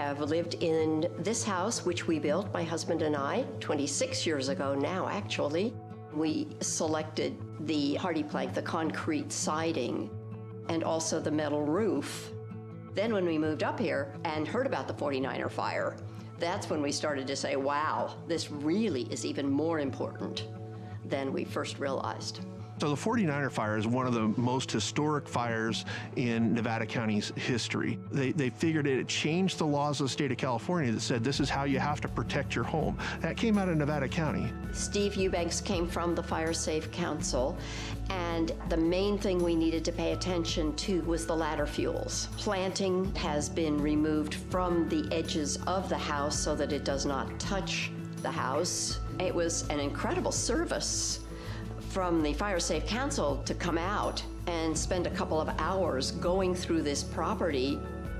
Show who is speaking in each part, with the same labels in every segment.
Speaker 1: have lived in this house, which we built, my husband and I, 26 years ago now, actually. We selected the hardy plank, the concrete siding, and also the metal roof. Then when we moved up here and heard about the 49er fire, that's when we started to say, wow, this really is even more important than we first realized.
Speaker 2: So the 49er fire is one of the most historic fires in Nevada County's history. They figured it changed the laws of the state of California that said this is how you have to protect your home. That came out of Nevada County.
Speaker 1: Steve Eubanks came from the Fire Safe Council, and the main thing we needed to pay attention to was the ladder fuels. Planting has been removed from the edges of the house so that it does not touch the house. It was an incredible service from the Fire Safe Council to come out and spend a couple of hours going through this property.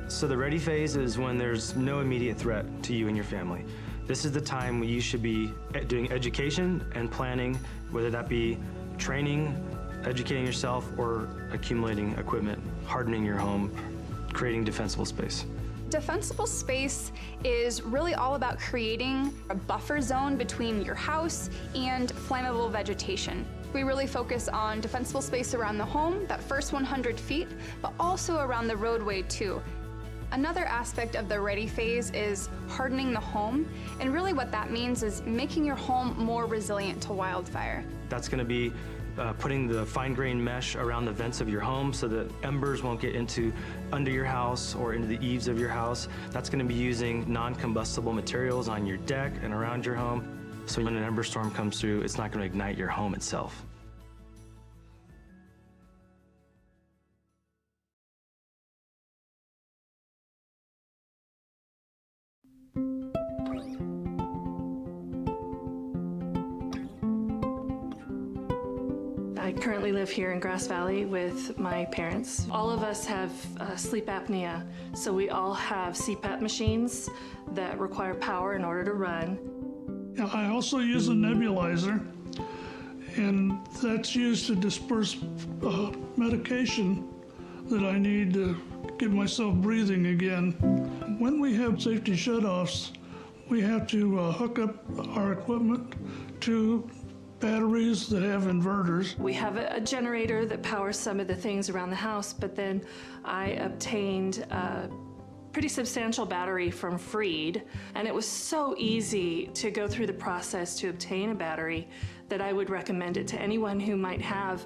Speaker 3: So the ready phase is when there's no immediate threat to you and your family. This is the time when you should be doing education and planning, whether that be training, educating yourself, or accumulating equipment, hardening your home, creating defensible space.
Speaker 4: Defensible space is really all about creating a buffer zone between your house and flammable vegetation. We really focus on defensible space around the home, that first 100 feet, but also around the roadway too. Another aspect of the ready phase is hardening the home, and really what that means is making your home more resilient to wildfire.
Speaker 3: That's going to be putting the fine-grained mesh around the vents of your home so that embers won't get under your house or into the eaves of your house. That's going to be using non-combustible materials on your deck and around your home. So when an ember storm comes through, it's not going to ignite your home itself.
Speaker 5: I currently live here in Grass Valley with my parents. All of us have sleep apnea, so we all have CPAP machines that require power in order to run.
Speaker 6: I also use a nebulizer, and that's used to disperse medication that I need to get myself breathing again. When we have safety shutoffs, we have to hook up our equipment to batteries that have inverters.
Speaker 5: We have a generator that powers some of the things around the house, but then I obtained a pretty substantial battery from Freed, and it was so easy to go through the process to obtain a battery that I would recommend it to anyone who might have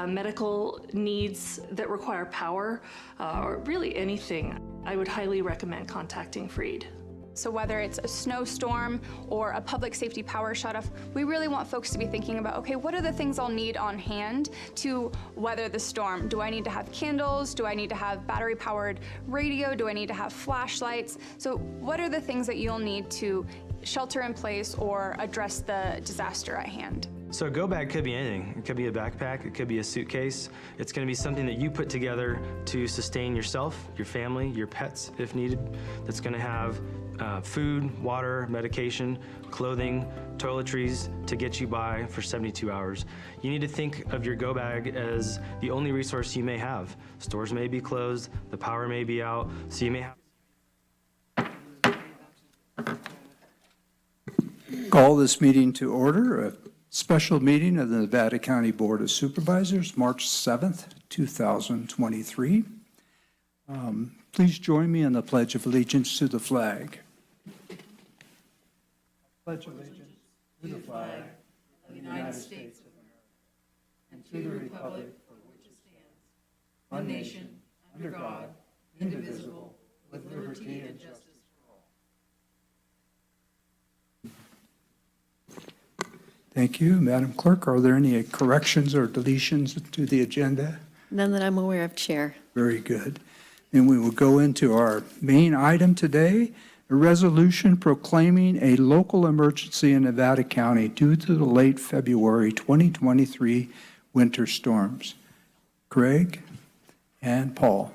Speaker 5: medical needs that require power, or really anything. I would highly recommend contacting Freed.
Speaker 4: So whether it's a snowstorm or a public safety power shutoff, we really want folks to be thinking about, okay, what are the things I'll need on hand to weather the storm? Do I need to have candles? Do I need to have battery-powered radio? Do I need to have flashlights? So what are the things that you'll need to shelter in place or address the disaster at hand?
Speaker 3: So a go bag could be anything. It could be a backpack, it could be a suitcase. It's going to be something that you put together to sustain yourself, your family, your pets if needed. That's going to have food, water, medication, clothing, toiletries to get you by for 72 hours. You need to think of your go bag as the only resource you may have. Stores may be closed, the power may be out, so you may have.
Speaker 7: Call this meeting to order. A special meeting of the Nevada County Board of Supervisors, March 7th, 2023. Please join me in the Pledge of Allegiance to the flag. Pledge allegiance to the flag of the United States of America and to the republic for which it stands, one nation, under God, indivisible, with liberty and justice for all. Thank you. Madam Clerk, are there any corrections or deletions to the agenda?
Speaker 8: None that I'm aware of, Chair.
Speaker 7: Very good. Then we will go into our main item today, a resolution proclaiming a local emergency in Nevada County due to the late February 2023 winter storms. Craig and Paul.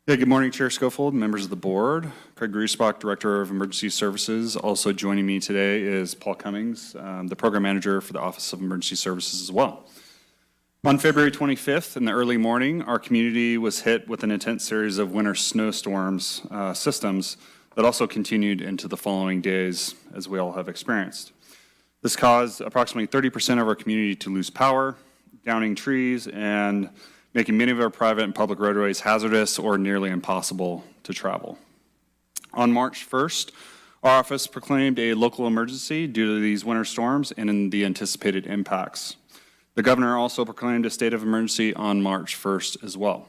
Speaker 9: Yeah, good morning, Chair Schofield, members of the board. Craig Griesbach, Director of Emergency Services. Also joining me today is Paul Cummings, the Program Manager for the Office of Emergency Services as well. On February 25th in the early morning, our community was hit with an intense series of winter snowstorms systems that also continued into the following days, as we all have experienced. This caused approximately 30% of our community to lose power, downing trees, and making many of our private and public roadways hazardous or nearly impossible to travel. On March 1st, our office proclaimed a local emergency due to these winter storms and in the anticipated impacts. The governor also proclaimed a state of emergency on March 1st as well.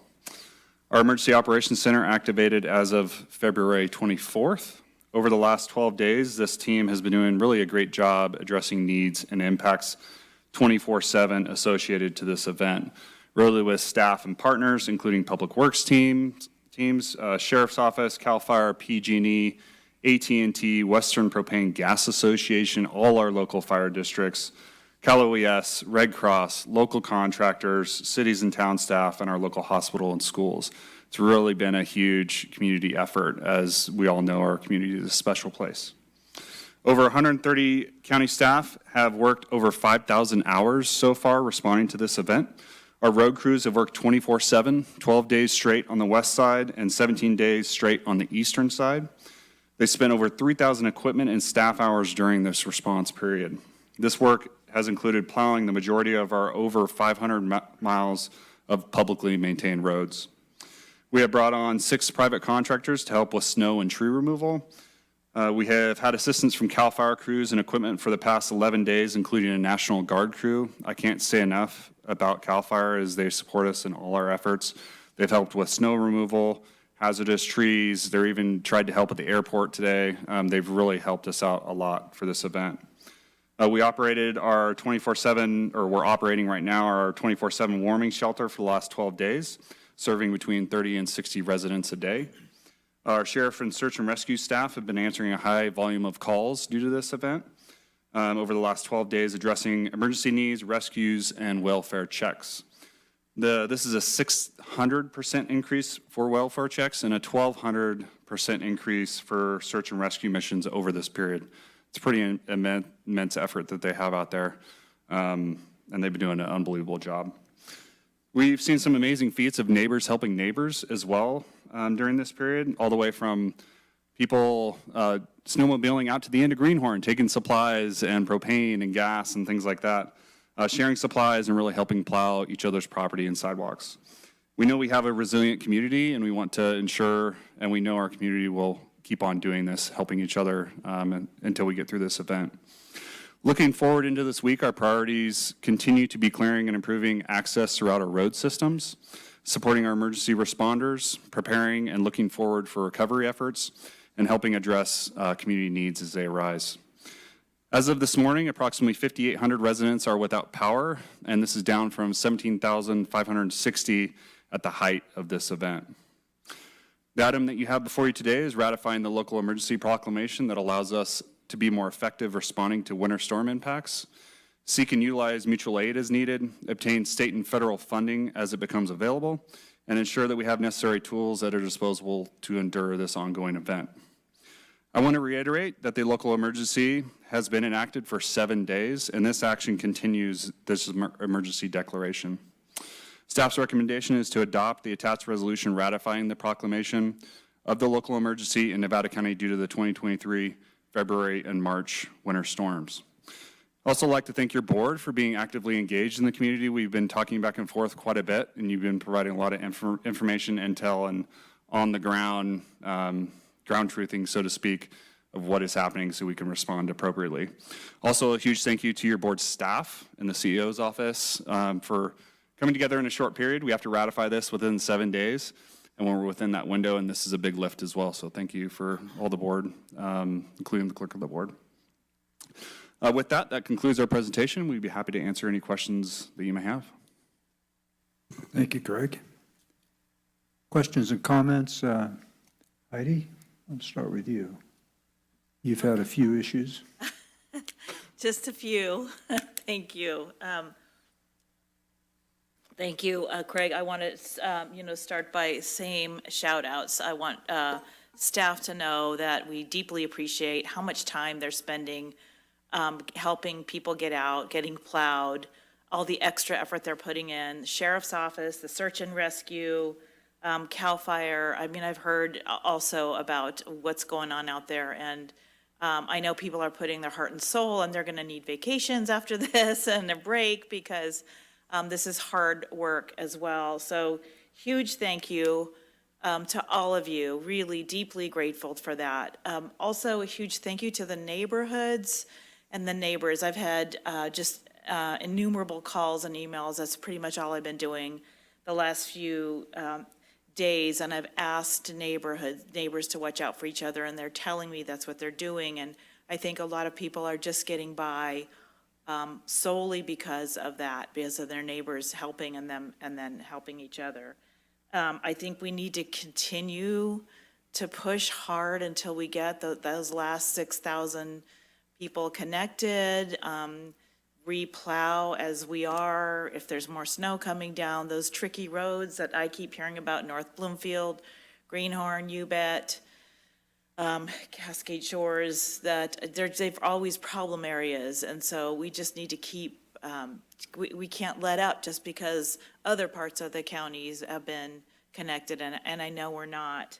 Speaker 9: Our Emergency Operations Center activated as of February 24th. Over the last 12 days, this team has been doing really a great job addressing needs and impacts 24/7 associated to this event, really with staff and partners, including Public Works teams, Sheriff's Office, CAL FIRE, PG&E, AT&T, Western Propane Gas Association, all our local fire districts, Cal OES, Red Cross, local contractors, cities and town staff, and our local hospital and schools. It's really been a huge community effort. As we all know, our community is a special place. Over 130 county staff have worked over 5,000 hours so far responding to this event. Our road crews have worked 24/7, 12 days straight on the west side and 17 days straight on the eastern side. They spent over 3,000 equipment and staff hours during this response period. This work has included plowing the majority of our over 500 miles of publicly maintained roads. We have brought on 6 private contractors to help with snow and tree removal. We have had assistance from CAL FIRE crews and equipment for the past 11 days, including a National Guard crew. I can't say enough about CAL FIRE as they support us in all our efforts. They've helped with snow removal, hazardous trees. They're even tried to help at the airport today. They've really helped us out a lot for this event. We operated our 24/7, or we're operating right now, our 24/7 warming shelter for the last 12 days, serving between 30 and 60 residents a day. Our sheriff and search and rescue staff have been answering a high volume of calls due to this event over the last 12 days, addressing emergency needs, rescues, and welfare checks. This is a 600% increase for welfare checks and a 1,200% increase for search and rescue missions over this period. It's a pretty immense effort that they have out there, and they've been doing an unbelievable job. We've seen some amazing feats of neighbors helping neighbors as well during this period, all the way from people snowmobiling out to the end of Greenhorn, taking supplies and propane and gas and things like that, sharing supplies and really helping plow each other's property and sidewalks. We know we have a resilient community, and we want to ensure, and we know our community will keep on doing this, helping each other until we get through this event. Looking forward into this week, our priorities continue to be clearing and improving access throughout our road systems, supporting our emergency responders, preparing and looking forward for recovery efforts, and helping address community needs as they arise. As of this morning, approximately 5,800 residents are without power, and this is down from 17,560 at the height of this event. The item that you have before you today is ratifying the local emergency proclamation that allows us to be more effective responding to winter storm impacts, seek and utilize mutual aid as needed, obtain state and federal funding as it becomes available, and ensure that we have necessary tools at our disposal to endure this ongoing event. I want to reiterate that the local emergency has been enacted for 7 days, and this action continues this emergency declaration. Staff's recommendation is to adopt the attached resolution ratifying the proclamation of the local emergency in Nevada County due to the 2023 February and March winter storms. I'd also like to thank your board for being actively engaged in the community. We've been talking back and forth quite a bit, and you've been providing a lot of information, intel, and on the ground, ground truthing, so to speak, of what is happening so we can respond appropriately. Also, a huge thank you to your board staff and the CEO's office for coming together in a short period. We have to ratify this within 7 days, and when we're within that window, and this is a big lift as well. So thank you for all the board, including the clerk of the board. With that, that concludes our presentation. We'd be happy to answer any questions that you may have.
Speaker 7: Thank you, Greg. Questions and comments? Heidi, I'll start with you. You've had a few issues.
Speaker 10: Just a few. Thank you. Thank you, Craig. I want to, start by same shout outs. I want staff to know that we deeply appreciate how much time they're spending helping people get out, getting plowed, all the extra effort they're putting in. The sheriff's office, the search and rescue, CAL FIRE. I mean, I've heard also about what's going on out there, and I know people are putting their heart and soul, and they're going to need vacations after this and a break because this is hard work as well. So huge thank you to all of you. Really deeply grateful for that. Also, a huge thank you to the neighborhoods and the neighbors. I've had just innumerable calls and emails. That's pretty much all I've been doing the last few days, and I've asked neighbors to watch out for each other, and they're telling me that's what they're doing. And I think a lot of people are just getting by solely because of that, because of their neighbors helping and then helping each other. I think we need to continue to push hard until we get those last 6,000 people connected. Replow as we are, if there's more snow coming down, those tricky roads that I keep hearing about, North Bloomfield, Greenhorn, U-Bet, Cascade Shores, that they've always problem areas, and so we just need to keep, we can't let up just because other parts of the counties have been connected, and I know we're not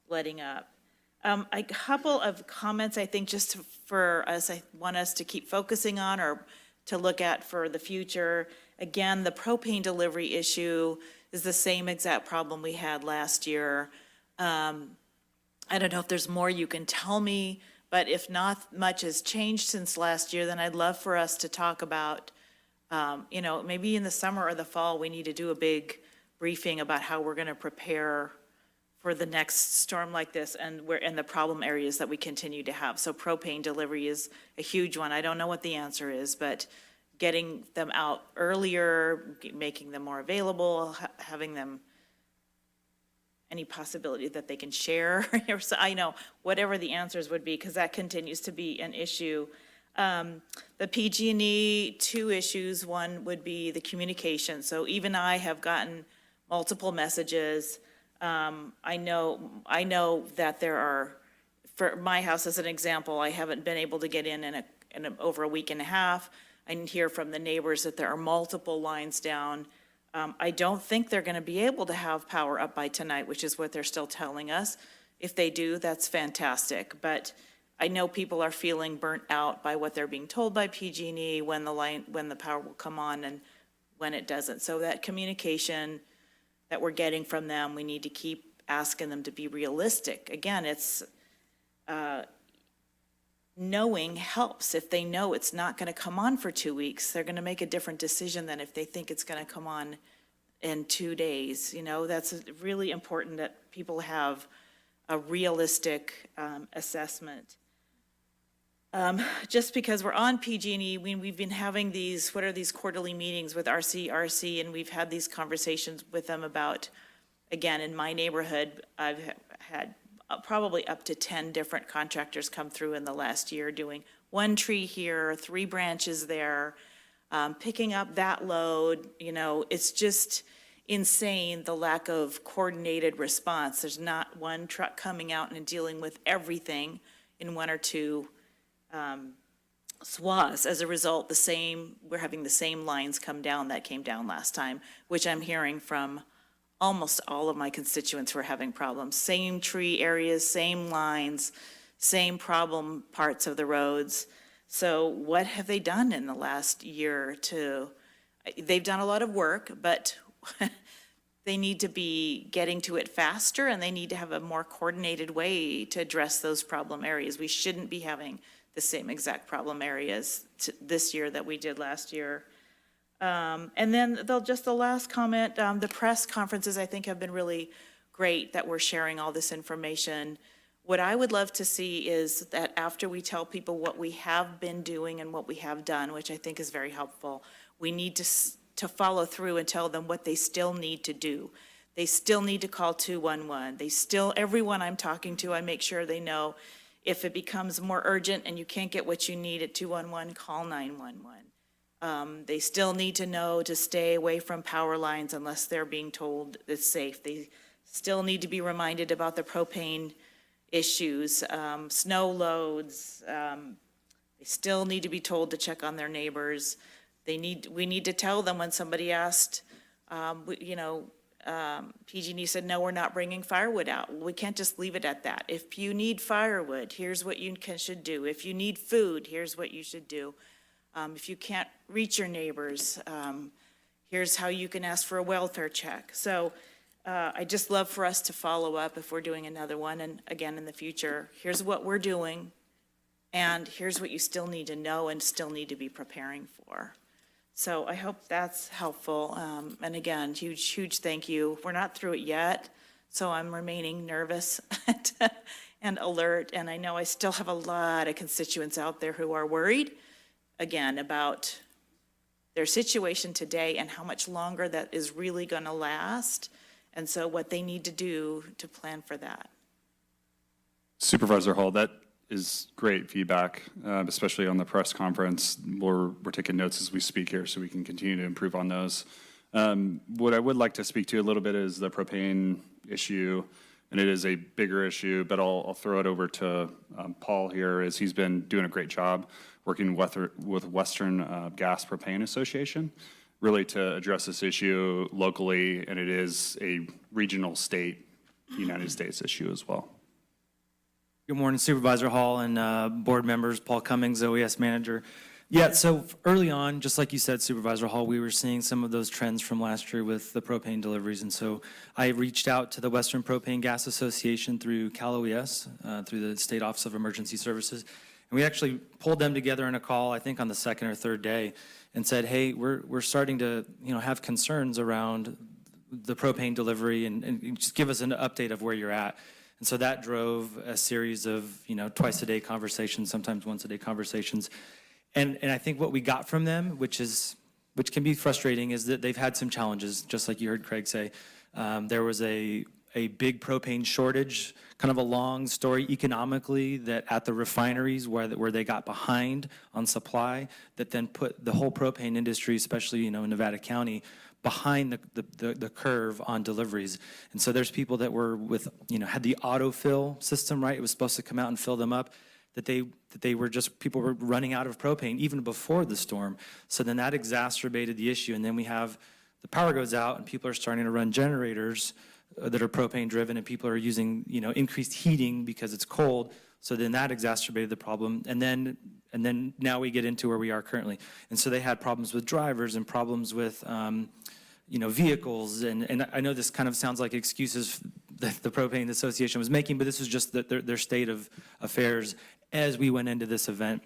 Speaker 10: letting up. A couple of comments, I think, just for us, I want us to keep focusing on or to look at for the future. Again, the propane delivery issue is the same exact problem we had last year. I don't know if there's more you can tell me, but if not much has changed since last year, then I'd love for us to talk about, maybe in the summer or the fall, we need to do a big briefing about how we're going to prepare for the next storm like this, and we're in the problem areas that we continue to have. So propane delivery is a huge one. I don't know what the answer is, but getting them out earlier, making them more available, having them, any possibility that they can share. So I know whatever the answers would be, because that continues to be an issue. The PG&E, two issues. One would be the communication. So even I have gotten multiple messages. I know that there are, for my house as an example, I haven't been able to get in over a week and a half. I hear from the neighbors that there are multiple lines down. I don't think they're going to be able to have power up by tonight, which is what they're still telling us. If they do, that's fantastic. But I know people are feeling burnt out by what they're being told by PG&E when the power will come on and when it doesn't. So that communication that we're getting from them, we need to keep asking them to be realistic. Again, it's knowing helps. If they know it's not going to come on for 2 weeks, they're going to make a different decision than if they think it's going to come on in 2 days. That's really important that people have a realistic assessment. Just because we're on PG&E, we've been having these quarterly meetings with RC, and we've had these conversations with them about, again, in my neighborhood, I've had probably up to 10 different contractors come through in the last year doing one tree here, 3 branches there, picking up that load. It's just insane, the lack of coordinated response. There's not one truck coming out and dealing with everything in 1 or 2 swaths. As a result, we're having the same lines come down that came down last time, which I'm hearing from almost all of my constituents who are having problems. Same tree areas, same lines, same problem parts of the roads. So what have they done in the last year they've done a lot of work, but they need to be getting to it faster, and they need to have a more coordinated way to address those problem areas. We shouldn't be having the same exact problem areas this year that we did last year. And then just the last comment, the press conferences I think have been really great that we're sharing all this information. What I would love to see is that after we tell people what we have been doing and what we have done, which I think is very helpful, we need to follow through and tell them what they still need to do. They still need to call 211. Everyone I'm talking to, I make sure they know if it becomes more urgent and you can't get what you need at 211, call 911. They still need to know to stay away from power lines unless they're being told it's safe. They still need to be reminded about the propane issues, snow loads. They still need to be told to check on their neighbors. We need to tell them when somebody asked, PG&E said, no, we're not bringing firewood out. Well, we can't just leave it at that. If you need firewood, here's what you should do. If you need food, here's what you should do. If you can't reach your neighbors, here's how you can ask for a welfare check. So I just love for us to follow up if we're doing another one, and again, in the future, here's what we're doing, and here's what you still need to know and still need to be preparing for. So I hope that's helpful. And again, huge thank you. We're not through it yet, so I'm remaining nervous and alert. And I know I still have a lot of constituents out there who are worried, again, about their situation today and how much longer that is really going to last. And so what they need to do to plan for that.
Speaker 9: Supervisor Hall, that is great feedback, especially on the press conference. We're taking notes as we speak here so we can continue to improve on those. What I would like to speak to a little bit is the propane issue, and it is a bigger issue, but I'll throw it over to Paul here, as he's been doing a great job working with Western Gas Propane Association, really to address this issue locally, and it is a regional state, United States issue as well.
Speaker 11: Good morning, Supervisor Hall and board members, Paul Cummings, OES manager. Yeah, so early on, just like you said, Supervisor Hall, we were seeing some of those trends from last year with the propane deliveries. And so I reached out to the Western Propane Gas Association through Cal OES, through the State Office of Emergency Services. And we actually pulled them together in a call, I think on the second or third day, and said, hey, we're starting to have concerns around the propane delivery, and just give us an update of where you're at. And so that drove a series of, twice-a-day conversations, sometimes once-a-day conversations. And I think what we got from them, which can be frustrating, is that they've had some challenges, just like you heard Craig say. There was a big propane shortage, kind of a long story economically, that at the refineries where they got behind on supply, that then put the whole propane industry, especially, in Nevada County, behind the curve on deliveries. And so there's people that were had the autofill system, right? It was supposed to come out and fill them up, people were running out of propane even before the storm. So then that exacerbated the issue. And then we have the power goes out and people are starting to run generators that are propane driven, and people are using, increased heating because it's cold. So then that exacerbated the problem. And then now we get into where we are currently. And so they had problems with drivers and problems with, vehicles. And I know this kind of sounds like excuses that the Propane Association was making, but this was just their state of affairs as we went into this event.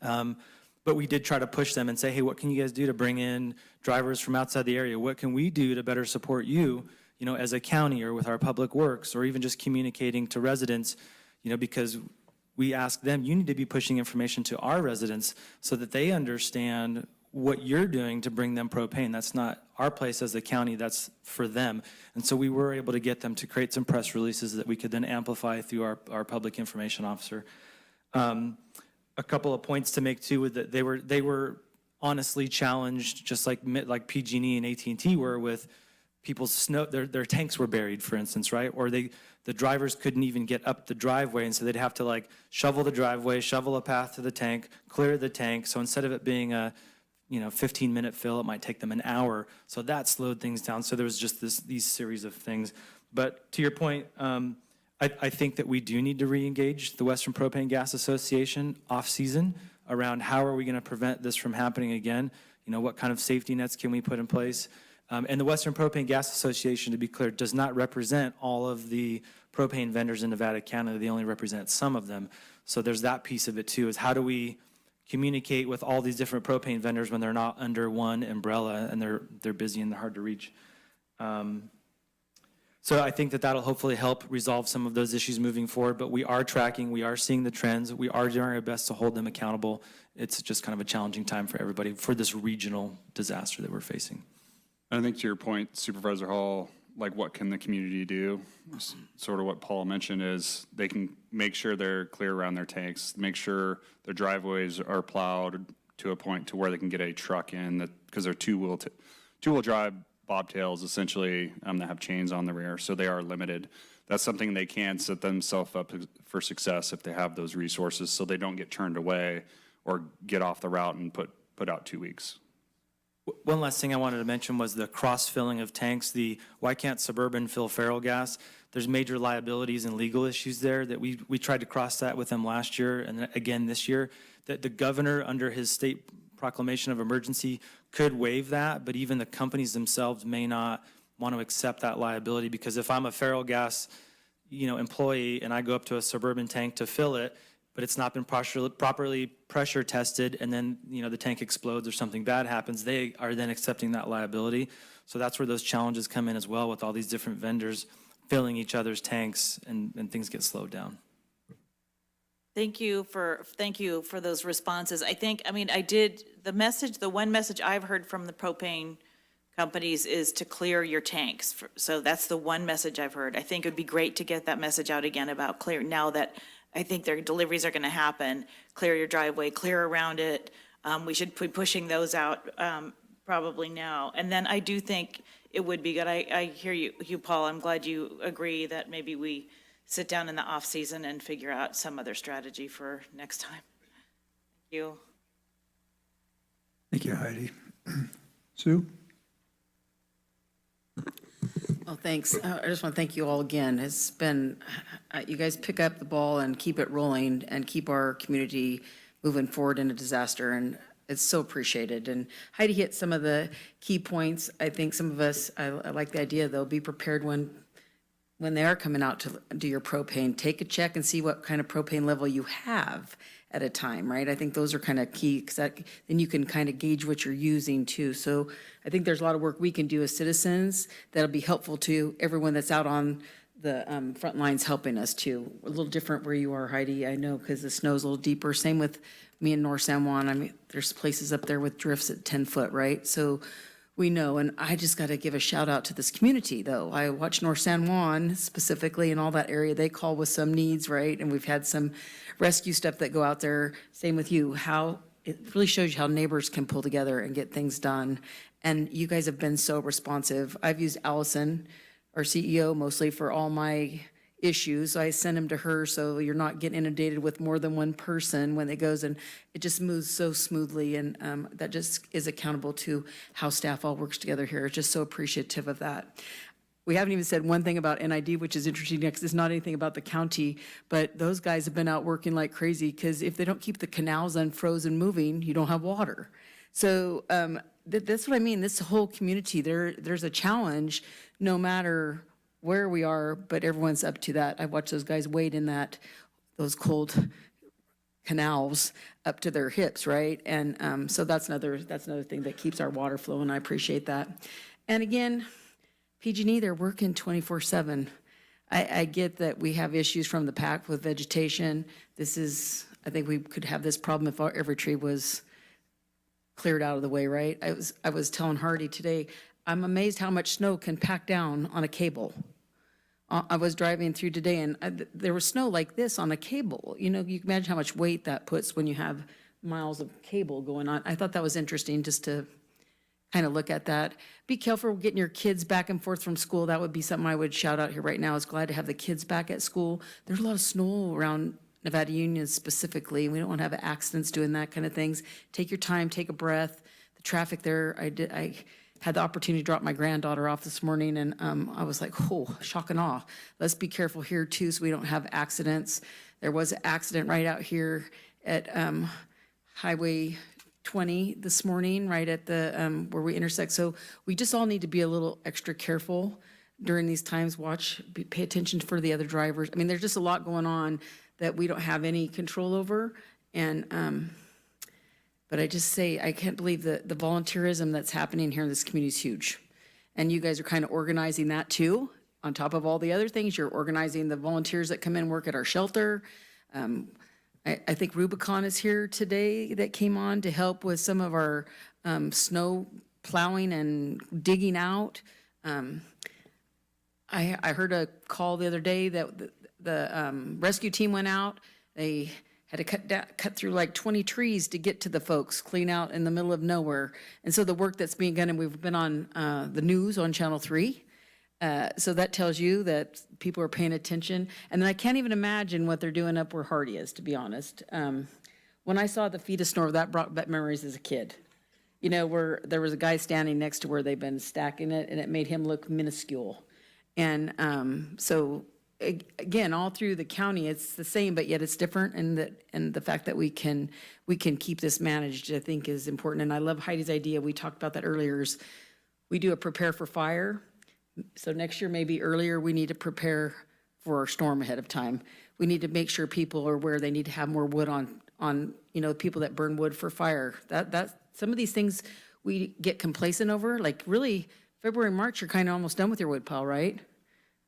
Speaker 11: But we did try to push them and say, hey, what can you guys do to bring in drivers from outside the area? What can we do to better support you, as a county or with our public works, or even just communicating to residents, because we ask them, you need to be pushing information to our residents so that they understand what you're doing to bring them propane. That's not our place as a county, that's for them. And so we were able to get them to create some press releases that we could then amplify through our public information officer. A couple of points to make too, with that they were honestly challenged, just like PG&E and AT&T were, with people's snow, their tanks were buried, for instance, right? Or the drivers couldn't even get up the driveway, and so they'd have to shovel the driveway, shovel a path to the tank, clear the tank. So instead of it being a 15-minute fill, it might take them an hour. So that slowed things down. So there was just these series of things. But to your point, I think that we do need to re-engage the Western Propane Gas Association off-season around how are we going to prevent this from happening again. What kind of safety nets can we put in place? And the Western Propane Gas Association, to be clear, does not represent all of the propane vendors in Nevada County. They only represent some of them. So there's that piece of it too, is how do we communicate with all these different propane vendors when they're not under one umbrella and they're busy and they're hard to reach. So I think that that'll hopefully help resolve some of those issues moving forward, but we are tracking, we are seeing the trends, we are doing our best to hold them accountable. It's just kind of a challenging time for everybody for this regional disaster that we're facing.
Speaker 9: I think to your point, Supervisor Hall, what can the community do? Sort of what Paul mentioned is they can make sure they're clear around their tanks, make sure their driveways are plowed to a point to where they can get a truck in, because they're two-wheel drive bobtails essentially that have chains on the rear, so they are limited. That's something they can set themselves up for success if they have those resources, so they don't get turned away or get off the route and put out 2 weeks.
Speaker 11: One last thing I wanted to mention was the cross-filling of tanks, the why can't Suburban fill feral gas? There's major liabilities and legal issues there that we tried to cross that with them last year and again this year, that the governor under his state proclamation of emergency could waive that, but even the companies themselves may not want to accept that liability, because if I'm a feral gas, employee and I go up to a Suburban tank to fill it, but it's not been properly pressure tested, and then, the tank explodes or something bad happens, they are then accepting that liability. So that's where those challenges come in as well, with all these different vendors filling each other's tanks, and things get slowed down.
Speaker 10: Thank you for those responses. The one message I've heard from the propane companies is to clear your tanks. So that's the one message I've heard. I think it would be great to get that message out again about clear, now that I think their deliveries are going to happen. Clear your driveway, clear around it. We should be pushing those out probably now. And then I do think it would be good. I hear you, Paul. I'm glad you agree that maybe we sit down in the off season and figure out some other strategy for next time. Thank you.
Speaker 7: Thank you, Heidi. Sue?
Speaker 12: Well, thanks. I just want to thank you all again. It's been, you guys pick up the ball and keep it rolling and keep our community moving forward in a disaster, and it's so appreciated. And Heidi hit some of the key points. I think some of us, I like the idea, though, be prepared when they are coming out to do your propane. Take a check and see what kind of propane level you have at a time, right? I think those are kind of key, because then you can kind of gauge what you're using too. So I think there's a lot of work we can do as citizens that'll be helpful to everyone that's out on the front lines helping us too. A little different where you are, Heidi, I know, because the snow's a little deeper. Same with me in North San Juan. I mean, there's places up there with drifts at 10 foot, right? So we know, and I just got to give a shout out to this community, though. I watch North San Juan specifically, and all that area, they call with some needs, right? And we've had some rescue stuff that go out there. Same with you, how it really shows you how neighbors can pull together and get things done. And you guys have been so responsive. I've used Allison, our CEO, mostly for all my issues. I send them to her, so you're not getting inundated with more than one person when it goes, and it just moves so smoothly, and that just is accountable to how staff all works together here. Just so appreciative of that. We haven't even said one thing about NID, which is interesting because it's not anything about the county, but those guys have been out working like crazy, because if they don't keep the canals unfrozen moving, you don't have water. So that's what I mean. This whole community, there's a challenge no matter where we are, but everyone's up to that. I watched those guys wade in those cold canals up to their hips, right? And so that's another thing that keeps our water flowing. I appreciate that. And again, PG&E, they're working 24/7. I get that we have issues from the pack with vegetation. I think we could have this problem if every tree was cleared out of the way, right? I was telling Hardy today, I'm amazed how much snow can pack down on a cable. I was driving through today, and there was snow like this on a cable. You can imagine how much weight that puts when you have miles of cable going on. I thought that was interesting just to kind of look at that. Be careful getting your kids back and forth from school. That would be something I would shout out here right now. I was glad to have the kids back at school. There's a lot of snow around Nevada Union specifically. We don't want to have accidents doing that kind of things. Take your time, take a breath. The traffic there, I had the opportunity to drop my granddaughter off this morning, and I was like, oh, shock and awe. Let's be careful here too so we don't have accidents. There was an accident right out here at Highway 20 this morning, right at the where we intersect. So we just all need to be a little extra careful during these times. Pay attention for the other drivers. I mean, there's just a lot going on that we don't have any control over. And but I just say, I can't believe the volunteerism that's happening here in this community is huge. And you guys are kind of organizing that too. On top of all the other things, you're organizing the volunteers that come in and work at our shelter. I think Rubicon is here today that came on to help with some of our snow plowing and digging out. I heard a call the other day that the rescue team went out. They had to cut through like 20 trees to get to the folks, clean out in the middle of nowhere. And so the work that's being done, and we've been on the news on Channel 3. So that tells you that people are paying attention. And then I can't even imagine what they're doing up where Hardy is, to be honest. When I saw the fetus snore, that brought back memories as a kid. you know, where there was a guy standing next to where they've been stacking it, and it made him look minuscule. And so, again, all through the county, it's the same, but yet it's different. And the fact that we can keep this managed, I think, is important. And I love Heidi's idea. We talked about that earlier. Is we do a prepare for fire. So next year, maybe earlier, we need to prepare for a storm ahead of time. We need to make sure people are aware they need to have more wood on you know, people that burn wood for fire. That some of these things we get complacent over. Like really, February, March, you're kind of almost done with your wood pile, right?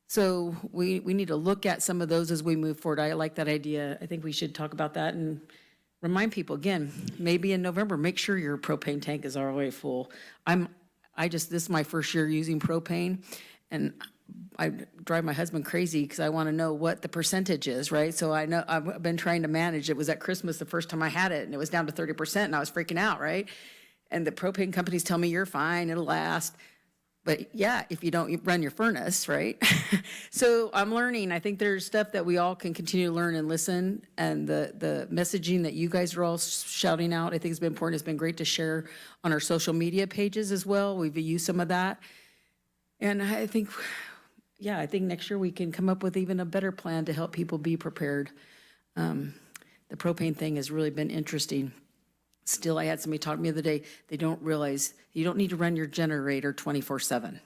Speaker 12: So we need to look at some of those as we move forward. I like that idea. I think we should talk about that and remind people, again, maybe in November, make sure your propane tank is already full. This is my first year using propane, and I drive my husband crazy because I want to know what the percentage is, right? So I know I've been trying to manage. It was at Christmas the first time I had it, and it was down to 30%, and I was freaking out, right? And the propane companies tell me you're fine, it'll last. But yeah, if you don't run your furnace, right? So I'm learning. I think there's stuff that we all can continue to learn and listen. And the messaging that you guys are all shouting out, I think has been important. It's been great to share on our social media pages as well. We've used some of that. And I think, yeah, I think next year we can come up with even a better plan to help people be prepared. The propane thing has really been interesting. Still, I had somebody talk to me the other day, they don't realize you don't need to run your generator 24/7.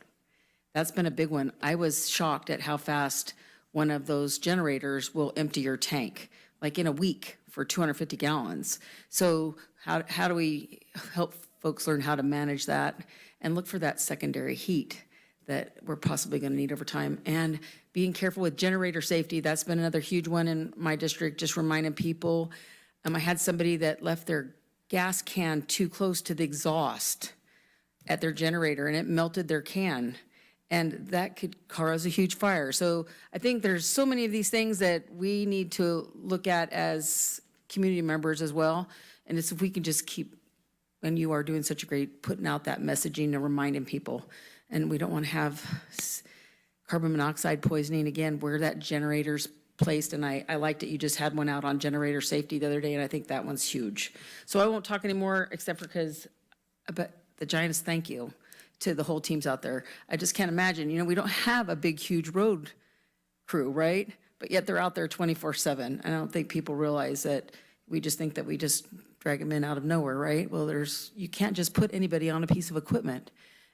Speaker 12: That's been a big one. I was shocked at how fast one of those generators will empty your tank, like in a week for 250 gallons. So how do we help folks learn how to manage that and look for that secondary heat that we're possibly going to need over time? And being careful with generator safety, that's been another huge one in my district, just reminding people. I had somebody that left their gas can too close to the exhaust at their generator, and it melted their can, and that could cause a huge fire. So I think there's so many of these things that we need to look at as community members as well. And it's if we can just keep, and you are doing such a great putting out that messaging and reminding people. And we don't want to have carbon monoxide poisoning again where that generator's placed. And I liked that you just had one out on generator safety the other day, and I think that one's huge. So I won't talk anymore except for but the Giants, thank you to the whole teams out there. I just can't imagine, we don't have a big, huge road crew, right? But yet they're out there 24/7. I don't think people realize that. We just think that we just drag them in out of nowhere, right? Well, you can't just put anybody on a piece of equipment.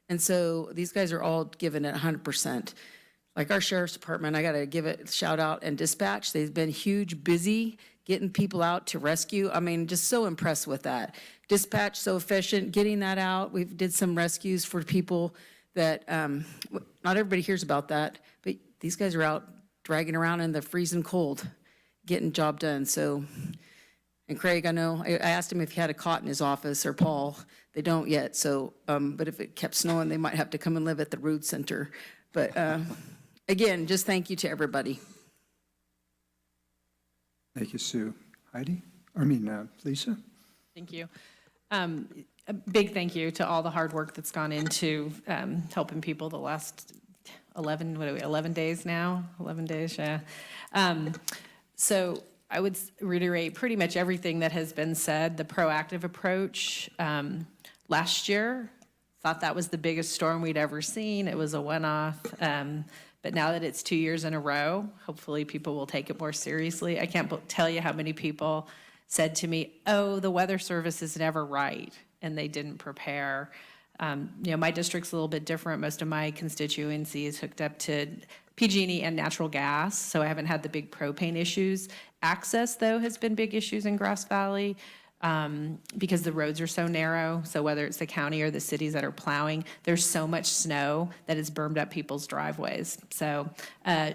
Speaker 12: And so these guys are all given it 100%. Like our sheriff's department, I got to give it a shout out and dispatch. They've been huge, busy, getting people out to rescue. I mean, just so impressed with that. Dispatch, so efficient, getting that out. We've did some rescues for people that, not everybody hears about that, but these guys are out dragging around in the freezing cold, getting job done. So, and Craig, I know, I asked him if he had a cot in his office, or Paul. They don't yet, so, but if it kept snowing, they might have to come and live at the Root Center. But, again, just thank you to everybody.
Speaker 7: Thank you, Sue. Lisa?
Speaker 13: Thank you. A big thank you to all the hard work that's gone into helping people the last 11 days now? 11 days, yeah. So I would reiterate pretty much everything that has been said. The proactive approach last year, thought that was the biggest storm we'd ever seen. It was a one-off. But now that it's 2 years in a row, hopefully people will take it more seriously. I can't tell you how many people said to me, oh, the Weather Service is never right, and they didn't prepare. My district's a little bit different. Most of my constituency is hooked up to PG&E and natural gas, so I haven't had the big propane issues. Access, though, has been big issues in Grass Valley. Because the roads are so narrow. So whether it's the county or the cities that are plowing, there's so much snow that has burned up people's driveways. So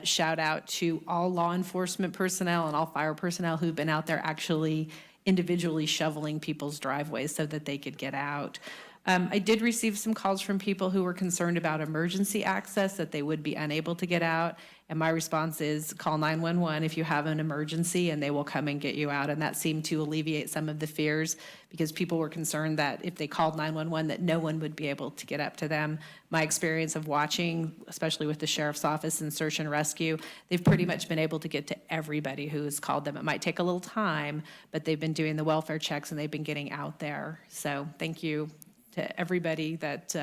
Speaker 13: shout out to all law enforcement personnel and all fire personnel who've been out there actually individually shoveling people's driveways so that they could get out. I did receive some calls from people who were concerned about emergency access, that they would be unable to get out. And my response is call 911 if you have an emergency, and they will come and get you out. And that seemed to alleviate some of the fears, because people were concerned that if they called 911 that no one would be able to get up to them. My experience of watching, especially with the sheriff's office and search and rescue, they've pretty much been able to get to everybody who has called them. It might take a little time, but they've been doing the welfare checks and they've been getting out there. So thank you to everybody that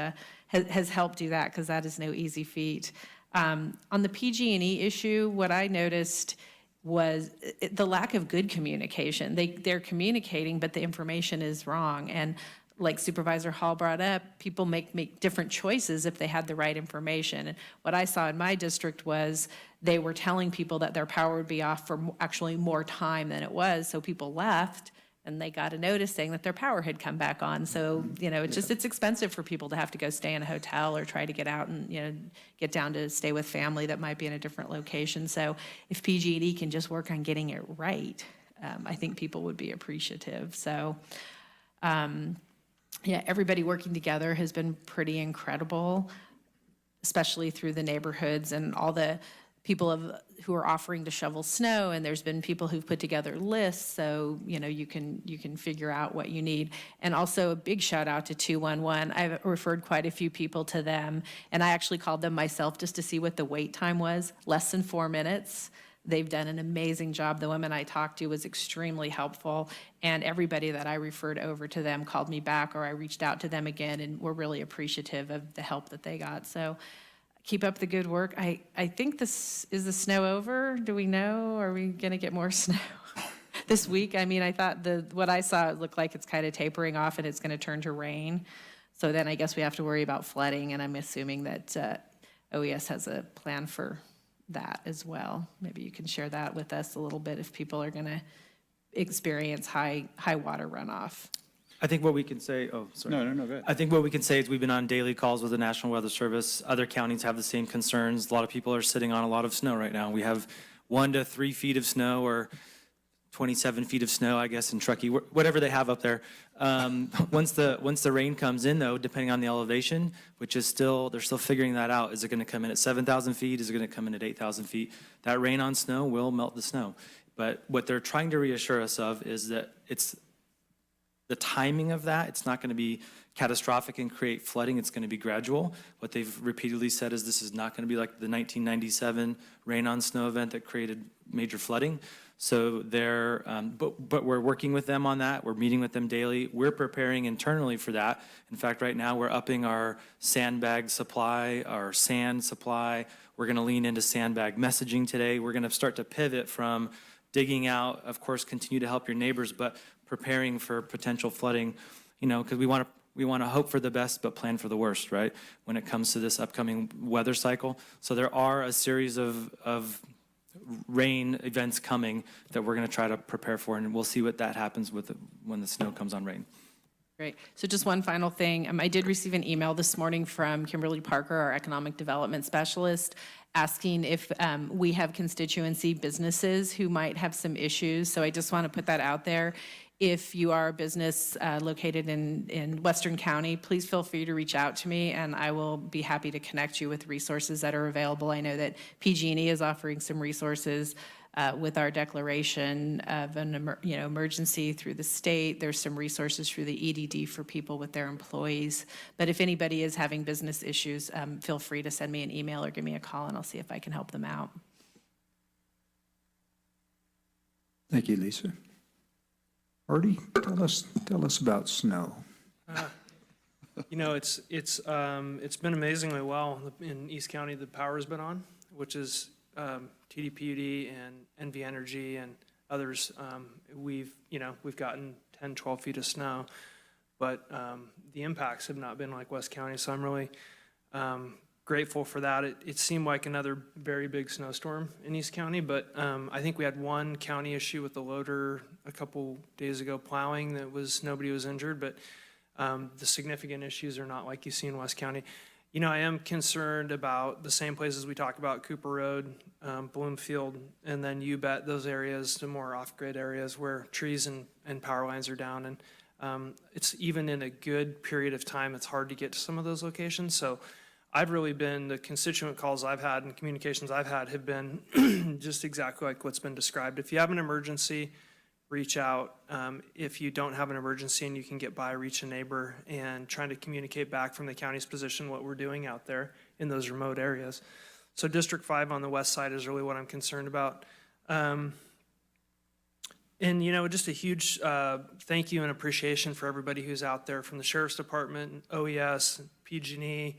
Speaker 13: has helped do that, because that is no easy feat. On the PG&E issue, what I noticed was the lack of good communication. They're communicating, but the information is wrong. And like Supervisor Hall brought up, people make different choices if they had the right information. And what I saw in my district was they were telling people that their power would be off for actually more time than it was. So people left and they got a notice saying that their power had come back on. So, it's expensive for people to have to go stay in a hotel or try to get out and, get down to stay with family that might be in a different location. So if PG&E can just work on getting it right, I think people would be appreciative. So, everybody working together has been pretty incredible, especially through the neighborhoods and all the people who are offering to shovel snow, and there's been people who've put together lists, so you can figure out what you need. And also a big shout out to 211. I've referred quite a few people to them, and I actually called them myself just to see what the wait time was. Less than 4 minutes. They've done an amazing job. The woman I talked to was extremely helpful, and everybody that I referred over to them called me back, or I reached out to them again, and were really appreciative of the help that they got. So keep up the good work. I think is the snow over? Do we know? Are we going to get more snow this week? I mean, I thought what I saw, it looked like it's kind of tapering off and it's going to turn to rain. So then I guess we have to worry about flooding, and I'm assuming that OES has a plan for that as well. Maybe you can share that with us a little bit if people are going to experience high water runoff.
Speaker 11: I think what we can say, oh, sorry.
Speaker 9: No, go ahead.
Speaker 11: I think what we can say is we've been on daily calls with the National Weather Service. Other counties have the same concerns. A lot of people are sitting on a lot of snow right now. We have 1 to 3 feet of snow, or 27 feet of snow, I guess, in Truckee, whatever they have up there. Once the rain comes in, though, depending on the elevation, which is they're still figuring that out. Is it going to come in at 7,000 feet? Is it going to come in at 8,000 feet? That rain on snow will melt the snow. But what they're trying to reassure us of is that it's the timing of that. It's not going to be catastrophic and create flooding. It's going to be gradual. What they've repeatedly said is this is not going to be like the 1997 rain on snow event that created major flooding. So but we're working with them on that. We're meeting with them daily. We're preparing internally for that. In fact, right now we're upping our sandbag supply, our sand supply. We're going to lean into sandbag messaging today. We're going to start to pivot from digging out, of course, continue to help your neighbors, but preparing for potential flooding, because we want to hope for the best but plan for the worst, right, when it comes to this upcoming weather cycle. So there are a series of rain events coming that we're going to try to prepare for, and we'll see what that happens when the snow comes on rain.
Speaker 13: Great. So just one final thing. I did receive an email this morning from Kimberly Parker, our economic development specialist, asking if we have constituency businesses who might have some issues. So I just want to put that out there. If you are a business located in Western County, please feel free to reach out to me, and I will be happy to connect you with resources that are available. I know that PG&E is offering some resources with our declaration of an emergency through the state. There's some resources through the EDD for people with their employees. But if anybody is having business issues, feel free to send me an email or give me a call, and I'll see if I can help them out.
Speaker 7: Thank you, Lisa. Artie, tell us about snow.
Speaker 14: It's been amazingly well in East County. The power's been on, which is TDPUD and NV Energy and others. We've gotten 10, 12 feet of snow, but the impacts have not been like West County. So I'm really grateful for that. It seemed like another very big snowstorm in East County, but I think we had one county issue with the loader a couple days ago plowing nobody was injured, but the significant issues are not like you see in West County. I am concerned about the same places we talk about, Cooper Road, Bloomfield, and then you bet those areas, the more off-grid areas where trees and power lines are down. And it's even in a good period of time, it's hard to get to some of those locations. So I've really been, the constituent calls I've had and communications I've had have been just exactly like what's been described. If you have an emergency, reach out. If you don't have an emergency and you can get by, reach a neighbor and trying to communicate back from the county's position what we're doing out there in those remote areas. So District 5 on the west side is really what I'm concerned about. And, just a huge thank you and appreciation for everybody who's out there, from the Sheriff's Department, OES, PG&E,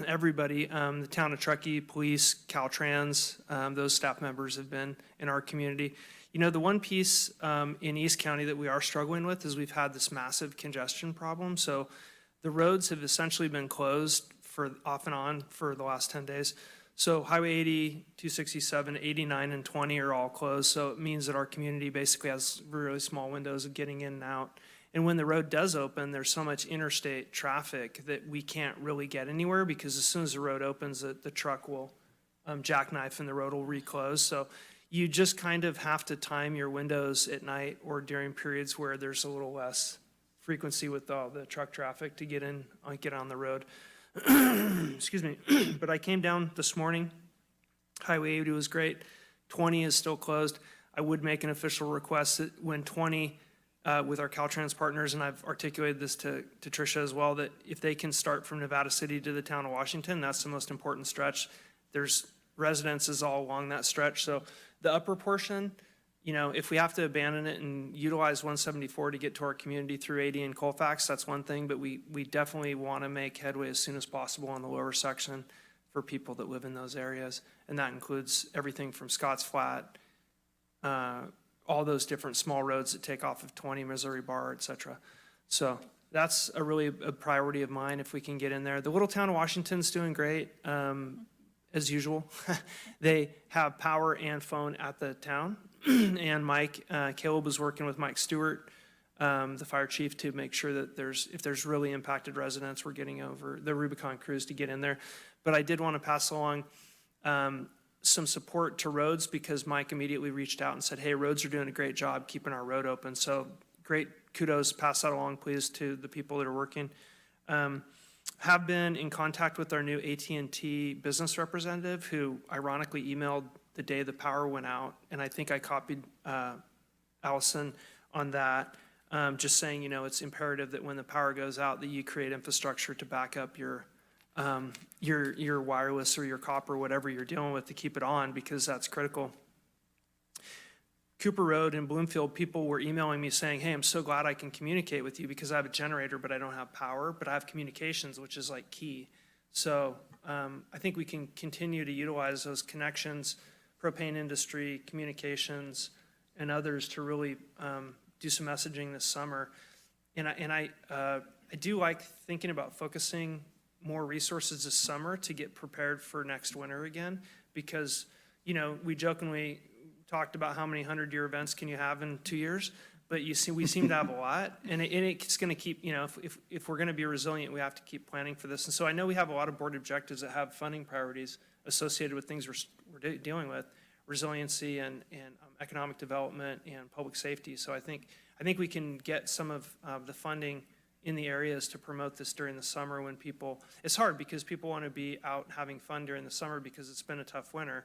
Speaker 14: everybody, the town of Truckee, police, Caltrans, those staff members have been in our community. The one piece in East County that we are struggling with is we've had this massive congestion problem. So the roads have essentially been closed off and on for the last 10 days. So Highway 80, 267, 89, and 20 are all closed. So it means that our community basically has really small windows of getting in and out. And when the road does open, there's so much interstate traffic that we can't really get anywhere, because as soon as the road opens, the truck will jackknife and the road will reclose. So you just kind of have to time your windows at night or during periods where there's a little less frequency with all the truck traffic to get on the road. Excuse me. But I came down this morning. Highway 80 was great. 20 is still closed. I would make an official request that when 20, with our Caltrans partners, and I've articulated this to Tricia as well, that if they can start from Nevada City to the town of Washington, that's the most important stretch. There's residences all along that stretch. So the upper portion, if we have to abandon it and utilize 174 to get to our community through 80 and Colfax, that's one thing, but we definitely want to make headway as soon as possible on the lower section for people that live in those areas. And that includes everything from Scotts Flat, all those different small roads that take off of 20, Missouri Bar, et cetera. So that's a priority of mine if we can get in there. The little town of Washington's doing great, as usual. They have power and phone at the town. And Caleb was working with Mike Stewart, the fire chief, to make sure that if there's really impacted residents, we're getting over the Rubicon crews to get in there. But I did want to pass along some support to roads, because Mike immediately reached out and said, hey, roads are doing a great job keeping our road open. So great kudos, pass that along, please, to the people that are working. Have been in contact with our new AT&T business representative, who ironically emailed the day the power went out, and I think I copied Allison on that, just saying, it's imperative that when the power goes out, that you create infrastructure to back up your wireless or your copper, whatever you're dealing with, to keep it on, because that's critical. Cooper Road in Bloomfield, people were emailing me saying, hey, I'm so glad I can communicate with you, because I have a generator, but I don't have power, but I have communications, which is like key. So I think we can continue to utilize those connections, propane industry, communications, and others, to really do some messaging this summer. And I do like thinking about focusing more resources this summer to get prepared for next winter again, because, we jokingly talked about how many 100-year events can you have in 2 years, but we seem to have a lot, and it's going to keep, if we're going to be resilient, we have to keep planning for this. And so I know we have a lot of board objectives that have funding priorities associated with things we're dealing with, resiliency and economic development and public safety. So I think we can get some of the funding in the areas to promote this during the summer, when it's hard because people want to be out having fun during the summer because it's been a tough winter.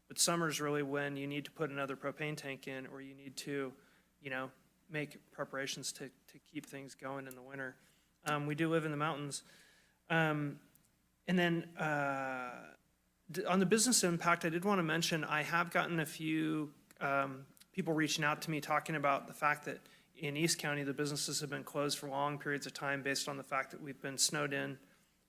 Speaker 14: But summer's really when you need to put another propane tank in, or you need to, make preparations to keep things going in the winter. We do live in the mountains. And then on the business impact, I did want to mention, I have gotten a few people reaching out to me talking about the fact that in East County, the businesses have been closed for long periods of time based on the fact that we've been snowed in,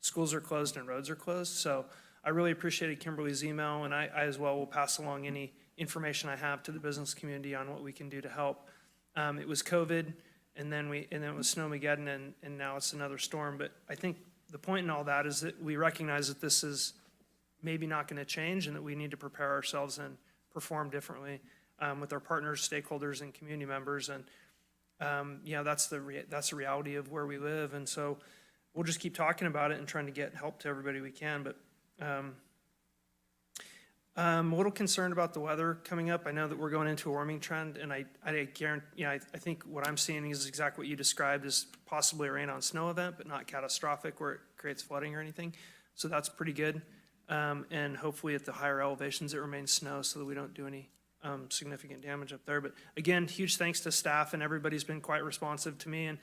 Speaker 14: schools are closed, and roads are closed. So I really appreciated Kimberly's email, and I as well will pass along any information I have to the business community on what we can do to help. It was COVID, and then it was Snowmageddon, and now it's another storm. But I think the point in all that is that we recognize that this is maybe not going to change, and that we need to prepare ourselves and perform differently with our partners, stakeholders, and community members. And that's the reality of where we live. And so we'll just keep talking about it and trying to get help to everybody we can. But I'm a little concerned about the weather coming up. I know that we're going into a warming trend, and I guarantee, I think what I'm seeing is exactly what you described, is possibly a rain on snow event, but not catastrophic where it creates flooding or anything. So that's pretty good. And hopefully at the higher elevations, it remains snow so that we don't do any significant damage up there. But again, huge thanks to staff, and everybody's been quite responsive to me. And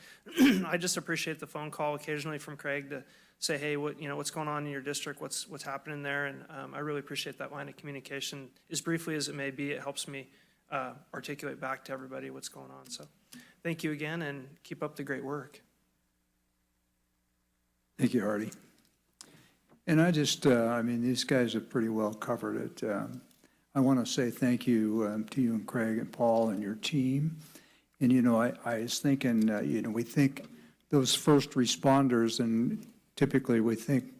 Speaker 14: I just appreciate the phone call occasionally from Craig to say, hey, what's going on in your district? What's happening there? And I really appreciate that line of communication. As briefly as it may be, it helps me articulate back to everybody what's going on. So thank you again, and keep up the great work.
Speaker 7: Thank you, Artie. And I just, I mean, these guys have pretty well covered it. I want to say thank you to you and Craig and Paul and your team. And, you know, I was thinking, you know, we think those first responders, and typically we think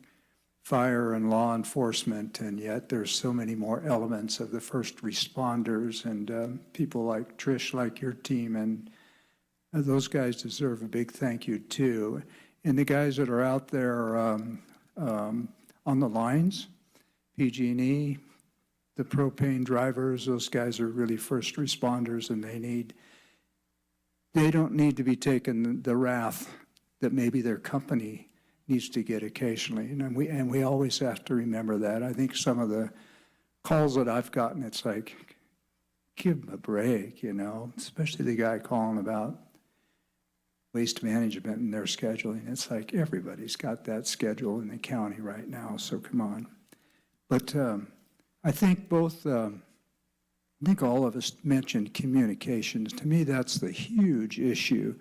Speaker 7: fire and law enforcement, and yet there's so many more elements of the first responders and people like Trish, like your team, and those guys deserve a big thank you too. And the guys that are out there on the lines, PG&E, the propane drivers, those guys are really first responders, and they don't need to be taking the wrath that maybe their company needs to get occasionally. And we always have to remember that. I think some of the calls that I've gotten, it's like, give them a break, you know, especially the guy calling about waste management and their scheduling. It's like everybody's got that schedule in the county right now, so come on. But I think I think all of us mentioned communications. To me, that's the huge issue.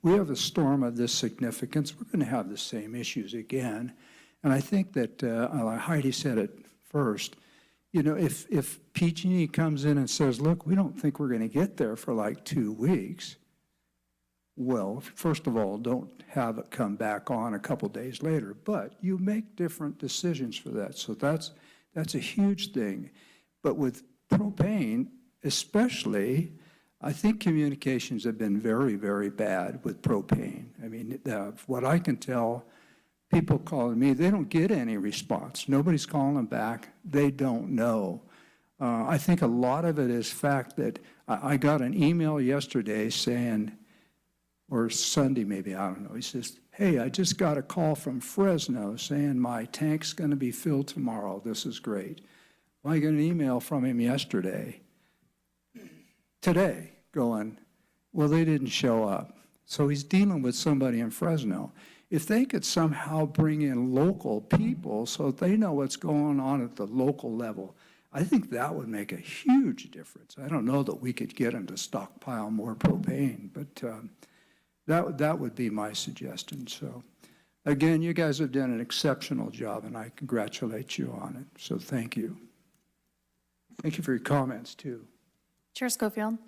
Speaker 7: We have a storm of this significance. We're going to have the same issues again. And I think that, Heidi said it first, you know, if PG&E comes in and says, look, we don't think we're going to get there for like 2 weeks, well, first of all, don't have it come back on a couple days later, but you make different decisions for that. So that's a huge thing. But with propane, especially, I think communications have been very, very bad with propane. I mean, what I can tell, people calling me, they don't get any response. Nobody's calling them back. They don't know. I think a lot of it is fact that I got an email yesterday saying, or Sunday maybe, I don't know. He says, hey, I just got a call from Fresno saying my tank's going to be filled tomorrow. This is great. Well, I got an email from him today, going, well, they didn't show up. So he's dealing with somebody in Fresno. If they could somehow bring in local people so that they know what's going on at the local level, I think that would make a huge difference. I don't know that we could get them to stockpile more propane, but that would be my suggestion. So again, you guys have done an exceptional job, and I congratulate you on it. So thank you. Thank you for your comments, too.
Speaker 15: Chair Schofield?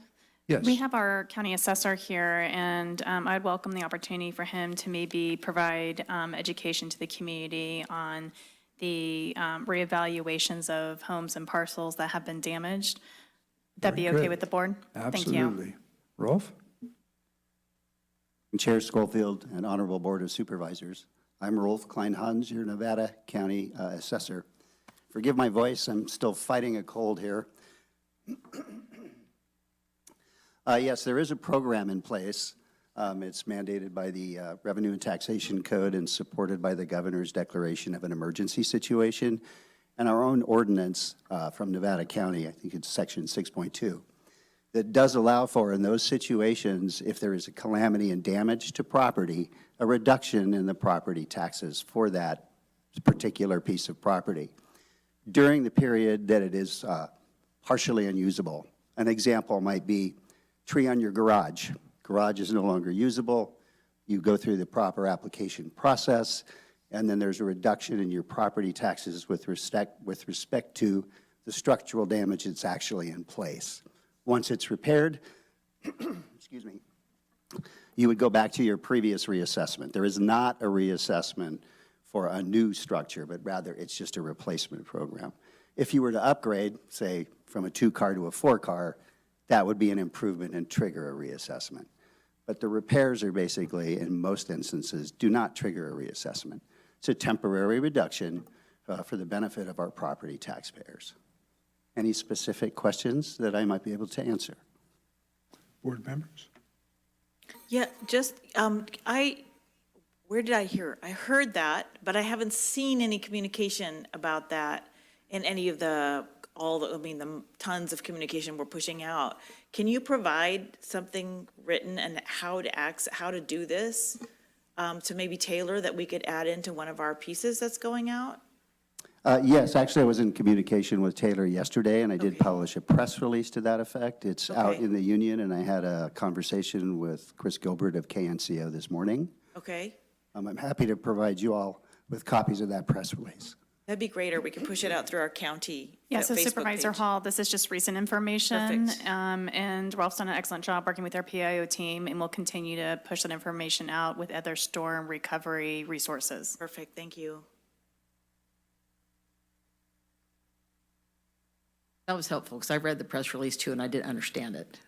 Speaker 7: Yes.
Speaker 15: We have our county assessor here, and I'd welcome the opportunity for him to maybe provide education to the community on the reevaluations of homes and parcels that have been damaged. Would that be okay with the board?
Speaker 7: Absolutely.
Speaker 15: Thank you.
Speaker 7: Rolf?
Speaker 16: Chair Schofield and Honorable Board of Supervisors. I'm Rolf Klein-Hans, your Nevada County Assessor. Forgive my voice, I'm still fighting a cold here. Yes, there is a program in place. It's mandated by the Revenue and Taxation Code and supported by the Governor's Declaration of an Emergency Situation and our own ordinance from Nevada County, I think it's section 6.2, that does allow for, in those situations, if there is a calamity and damage to property, a reduction in the property taxes for that particular piece of property during the period that it is partially unusable. An example might be tree on your garage. Garage is no longer usable. You go through the proper application process, and then there's a reduction in your property taxes with respect to the structural damage that's actually in place. Once it's repaired, excuse me, you would go back to your previous reassessment. There is not a reassessment for a new structure, but rather it's just a replacement program. If you were to upgrade, say, from a 2-car to a 4-car, that would be an improvement and trigger a reassessment. But the repairs are basically, in most instances, do not trigger a reassessment. It's a temporary reduction for the benefit of our property taxpayers. Any specific questions that I might be able to answer?
Speaker 7: Board members?
Speaker 10: Yeah, just, where did I hear? I heard that, but I haven't seen any communication about that in any of the tons of communication we're pushing out. Can you provide something written and how to do this to maybe tailor that we could add into one of our pieces that's going out?
Speaker 16: Yes, actually, I was in communication with Taylor yesterday, and I did publish a press release to that effect. It's out in the union, and I had a conversation with Chris Gilbert of KNCO this morning.
Speaker 10: Okay,
Speaker 16: I'm happy to provide you all with copies of that press release.
Speaker 10: that'd be great, or we can push it out through our county
Speaker 15: Yeah, so
Speaker 10: Facebook
Speaker 15: Supervisor
Speaker 10: page.
Speaker 15: Hall, this is just recent information.
Speaker 10: Perfect.
Speaker 15: And Ralph's done an excellent job working with our PIO team, and we'll continue to push that information out with other storm recovery resources.
Speaker 10: Perfect, thank you.
Speaker 12: That was helpful, because I read the press release too, and I didn't understand it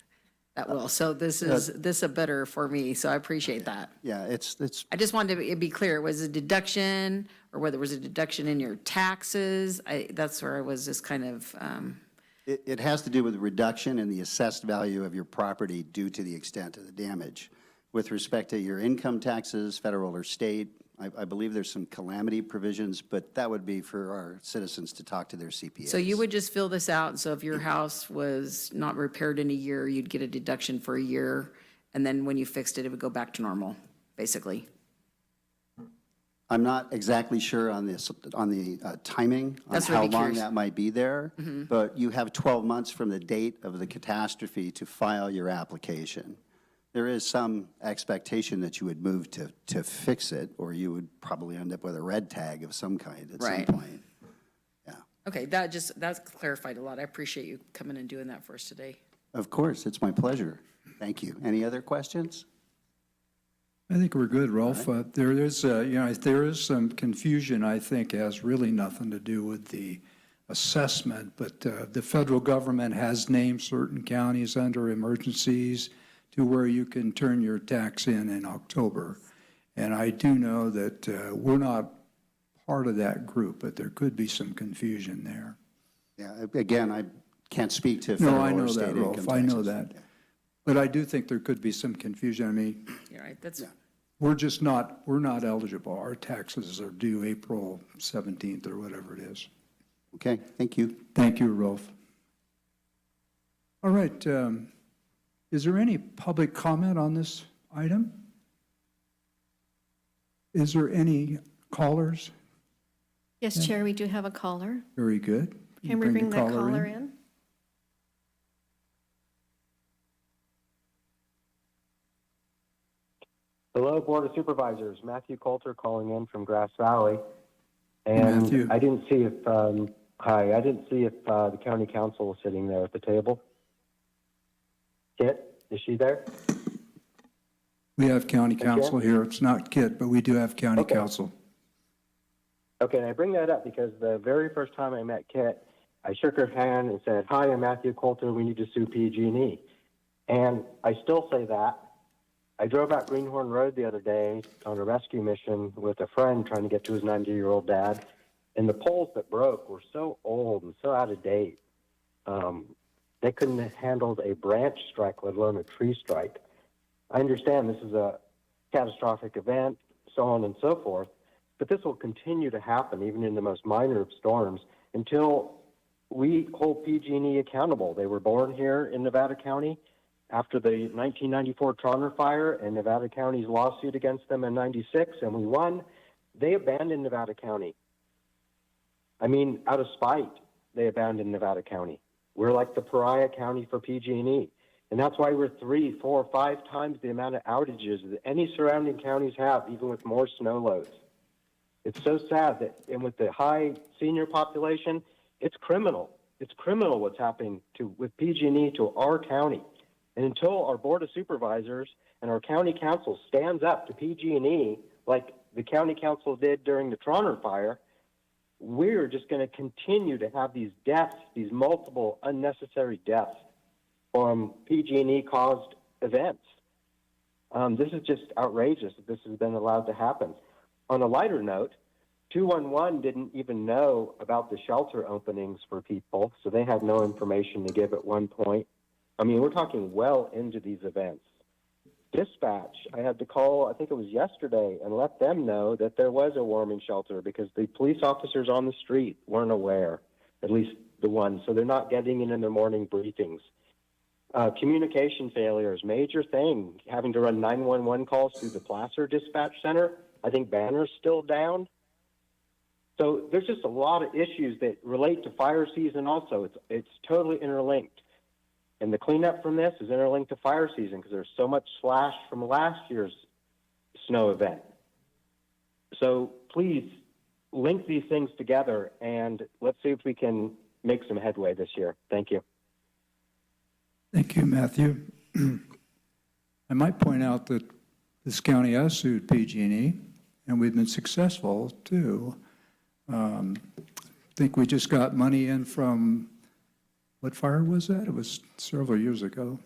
Speaker 12: that well. So this is a better for me, so I appreciate that.
Speaker 16: Yeah, it's
Speaker 12: I just wanted to be clear, was it a deduction, or whether it was a deduction in your taxes? That's where I was just kind of,
Speaker 16: It has to do with reduction in the assessed value of your property due to the extent of the damage. With respect to your income taxes, federal or state, I believe there's some calamity provisions, but that would be for our citizens to talk to their CPAs.
Speaker 12: so you would just fill this out, so if your house was not repaired in a year, you'd get a deduction for a year, and then when you fixed it, it would go back to normal, basically?
Speaker 16: I'm not exactly sure on this, on the timing, on
Speaker 12: That's what
Speaker 16: how
Speaker 12: I'd be
Speaker 16: long
Speaker 12: curious.
Speaker 16: that might be there, but you have 12 months from the date of the catastrophe to file your application. There is some expectation that you would move to fix it, or you would probably end up with a red tag of some kind at some point. Yeah.
Speaker 12: Okay, that's clarified a lot. I appreciate you coming and doing that for us today.
Speaker 16: Of course, it's my pleasure. Thank you. Any other questions?
Speaker 7: I think we're good, Rolf. There is, there is some confusion, I think, has really nothing to do with the assessment, but the federal government has named certain counties under emergencies to where you can turn your tax in October. And I do know that we're not part of that group, but there could be some confusion there.
Speaker 16: Yeah, again, I can't speak to
Speaker 7: No,
Speaker 16: federal
Speaker 7: I know
Speaker 16: or state
Speaker 7: that,
Speaker 16: income
Speaker 7: Rolf, I know
Speaker 16: taxes.
Speaker 7: that. But I do think there could be some confusion. I mean,
Speaker 12: You're right, that's,
Speaker 7: we're not eligible. Our taxes are due April 17th or whatever it is.
Speaker 16: Okay, thank you.
Speaker 7: Thank you, Rolf. All right, is there any public comment on this item? Is there any callers?
Speaker 8: Yes, Chair, we do have a caller.
Speaker 7: Very good.
Speaker 8: Can we bring that caller in?
Speaker 17: Hello, Board of Supervisors. Matthew Coulter calling in from Grass Valley. And
Speaker 7: Matthew.
Speaker 17: I didn't see if, I didn't see if the county council was sitting there at the table. Kit, is she there?
Speaker 7: We have county council here. It's not Kit, but we do have county council.
Speaker 17: Okay, and I bring that up because the very first time I met Kit, I shook her hand and said, "Hi, I'm Matthew Coulter. We need to sue PG&E." And I still say that. I drove out Greenhorn Road the other day on a rescue mission with a friend trying to get to his 90-year-old dad, and the poles that broke were so old and so out of date. They couldn't have handled a branch strike, let alone a tree strike. I understand this is a catastrophic event, so on and so forth, but this will continue to happen even in the most minor of storms until we hold PG&E accountable. They were born here in Nevada County after the 1994 Trauner fire and Nevada County's lawsuit against them in 96, and we won. They abandoned Nevada County. I mean, out of spite, they abandoned Nevada County. We're like the pariah county for PG&E. And that's why we're 3, 4, 5 times the amount of outages that any surrounding counties have, even with more snow loads. It's so sad that, and with the high senior population, it's criminal. It's criminal what's happening with PG&E to our county. And until our Board of Supervisors and our county council stands up to PG&E like the county council did during the Trauner fire, we're just going to continue to have these deaths, these multiple unnecessary deaths from PG&E caused events. This is just outrageous that this has been allowed to happen. On a lighter note, 211 didn't even know about the shelter openings for people, so they had no information to give at one point. I mean, we're talking well into these events. Dispatch, I had to call, I think it was yesterday, and let them know that there was a warming shelter because the police officers on the street weren't aware, at least the ones, so they're not getting it in their morning briefings. Communication failures, major thing, having to run 911 calls through the Placer Dispatch Center. I think Banner's still down. So there's just a lot of issues that relate to fire season also. It's totally interlinked. And the cleanup from this is interlinked to fire season because there's so much slash from last year's snow event. So please link these things together and let's see if we can make some headway this year. Thank you.
Speaker 7: Thank you, Matthew. I might point out that this county has sued PG&E, and we've been successful too. I think we just got money in from, what fire was that? It was several years ago.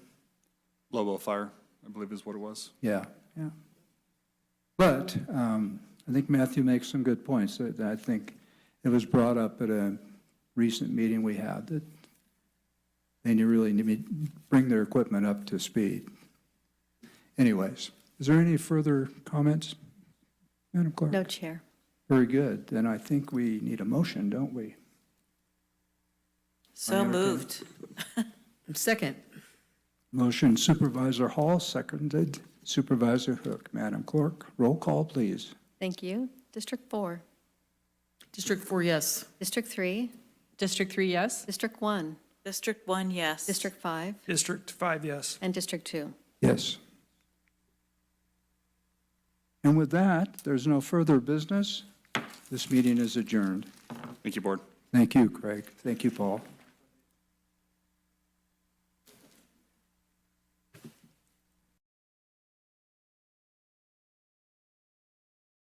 Speaker 9: Lobo Fire, I believe is what it was.
Speaker 7: Yeah, yeah. But I think Matthew makes some good points. That I think it was brought up at a recent meeting we had that they really need to bring their equipment up to speed. Anyways, is there any further comments, Madam Clerk?
Speaker 8: No, Chair.
Speaker 7: Very good. Then I think we need a motion, don't we?
Speaker 10: So moved.
Speaker 12: Second.
Speaker 7: Motion Supervisor Hall, seconded Supervisor Hook. Madam Clerk, roll call, please.
Speaker 8: Thank you. District 4.
Speaker 12: District 4, yes.
Speaker 8: District 3.
Speaker 13: District 3, yes.
Speaker 8: District 1.
Speaker 10: District 1, yes.
Speaker 8: District 5.
Speaker 14: District 5, yes.
Speaker 8: And District 2.
Speaker 7: Yes. And with that, there's no further business. This meeting is adjourned.
Speaker 9: Thank you, Board.
Speaker 7: Thank you, Craig. Thank you, Paul.